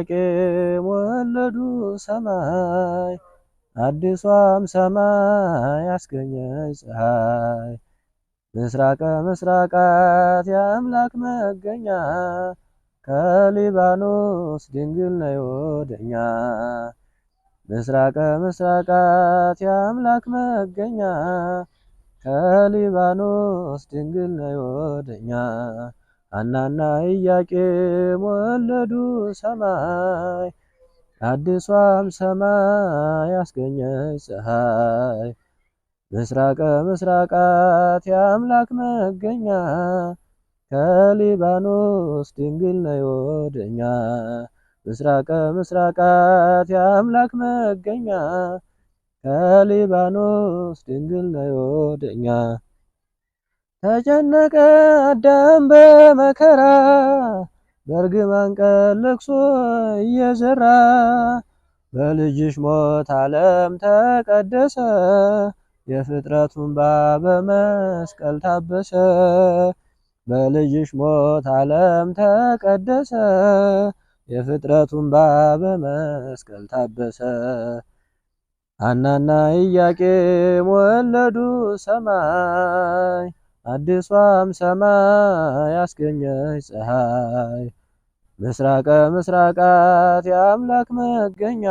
ኢያቄም ወለዱ ሰማይ አዲሷም ሰማይ አስገኘች ፀሐይ። ምስራቀ ምስራቃት የአምላክ መገኛ ከሊባኖስ ድንግል ነይ ወደኛ። ምስራቀ ምስራቃት የአምላክ መገኛ ከሊባኖስ ድንግል ነይ ወደኛ። ሐናና ኢያቄም ወለዱ ሰማይ አዲሷም ሰማይ አስገኘች ፀሐይ። ምስራቀ ምስራቃት የአምላክ መገኛ ከሊባኖስ ድንግል ነይ ወደኛ። ምስራቀ ምስራቃት የአምላክ መገኛ ከሊባኖስ ድንግል ነይ ወደኛ። ተጨነቀ አዳም በመከራ በእርግማን ቀን ልቅሶ እየዘራ። በልጅሽ ሞት ዓለም ተቀደሰ የፍጥረቱን እንባ በመስቀል ታበሰ። በልጅሽ ሞት ዓለም ተቀደሰ የፍጥረቱን እንባ በመስቀል ታበሰ። ሐናና ኢያቄም ወለዱ ሰማይ አዲሷም ሰማይ አስገኘች ፀሐይ። ምስራቀ ምስራቃት የአምላክ መገኛ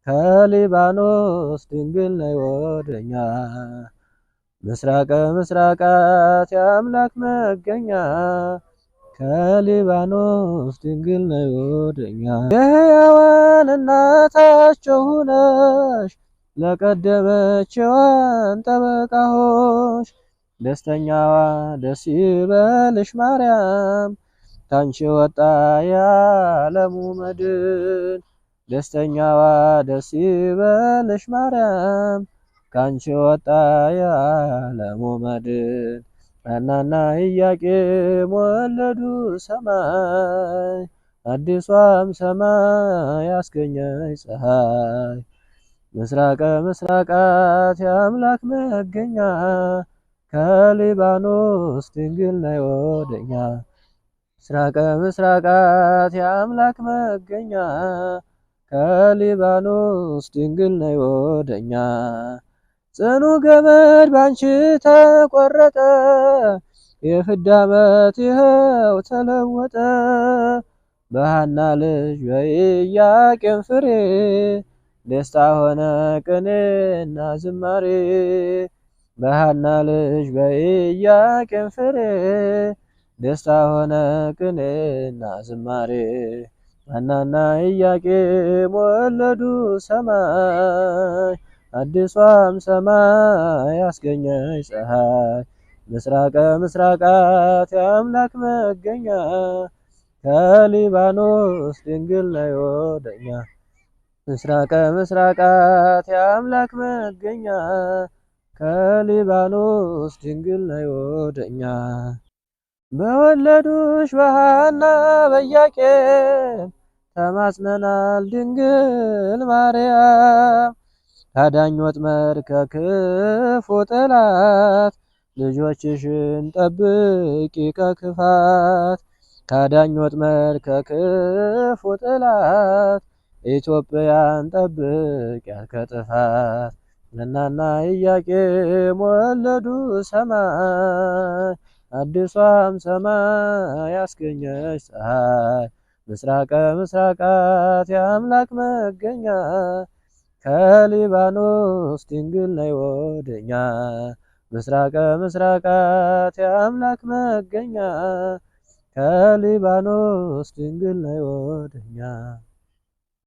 ከሊባኖስ ድንግል ነይ ወደኛ። ምስራቀ ምስራቃት የአምላክ መገኛ ከሊባኖስ ድንግል ነይ ወደኛ። የሕያዋን እናታቸው ሁነሽ ለቀደመች ሔዋን ጠበቃ ሆንሽ። ደስተኛዋ ደስ ይበልሽ ማርያም ካንቺ ወጣ የዓለሙ መድን። ደስተኛዋ ደስ ይበልሽ ማርያም ካንቺ ወጣ የዓለሙ መድን። ሐናና ኢያቄም ወለዱ ሰማይ አዲሷም ሰማይ አስገኘች ፀሐይ። ምስራቀ ምስራቃት የአምላክ መገኛ ከሊባኖስ ድንግል ነይ ወደኛ። ምስራቀ ምስራቃት የአምላክ መገኛ ከሊባኖስ ድንግል ነይ ወደኛ። ጽኑ ገመድ ባንቺ ተቆረጠ የፍዳ ዓመት ይኸው ተለወጠ። በሐና ልጅ በኢያቄም ፍሬ ደስታ ሆነ ቅኔና ዝማሬ። በሐና ልጅ በኢያቄም ፍሬ ደስታ ሆነ ቅኔና ዝማሬ። ሐናና ኢያቄም ወለዱ ሰማይ አዲሷም ሰማይ አስገኘች ፀሐይ። ምስራቀ ምስራቃት የአምላክ መገኛ ከሊባኖስ ድንግል ነይ ወደኛ። ምስራቀ ምስራቃት የአምላክ መገኛ ከሊባኖስ ድንግል ነይ ወደኛ። በወለዱሽ በሐና በኢያቄም ተማጽነናል ድንግል ማርያም። ካዳኝ ወጥመድ ከክፉ ጠላት ልጆችሽን ጠብቂ ከክፋት። ካዳኝ ወጥመድ ከክፉ ጠላት ኢትዮጵያን ጠብቂያት ከጥፋት። ሐናና ኢያቄም ወለዱ ሰማይ አዲሷም ሰማይ አስገኘች ፀሐይ። ምስራቀ ምስራቃት የአምላክ መገኛ ከሊባኖስ ድንግል ነይ ወደኛ። ምስራቀ ምስራቃት የአምላክ መገኛ ከሊባኖስ ድንግል ነይ ወደኛ።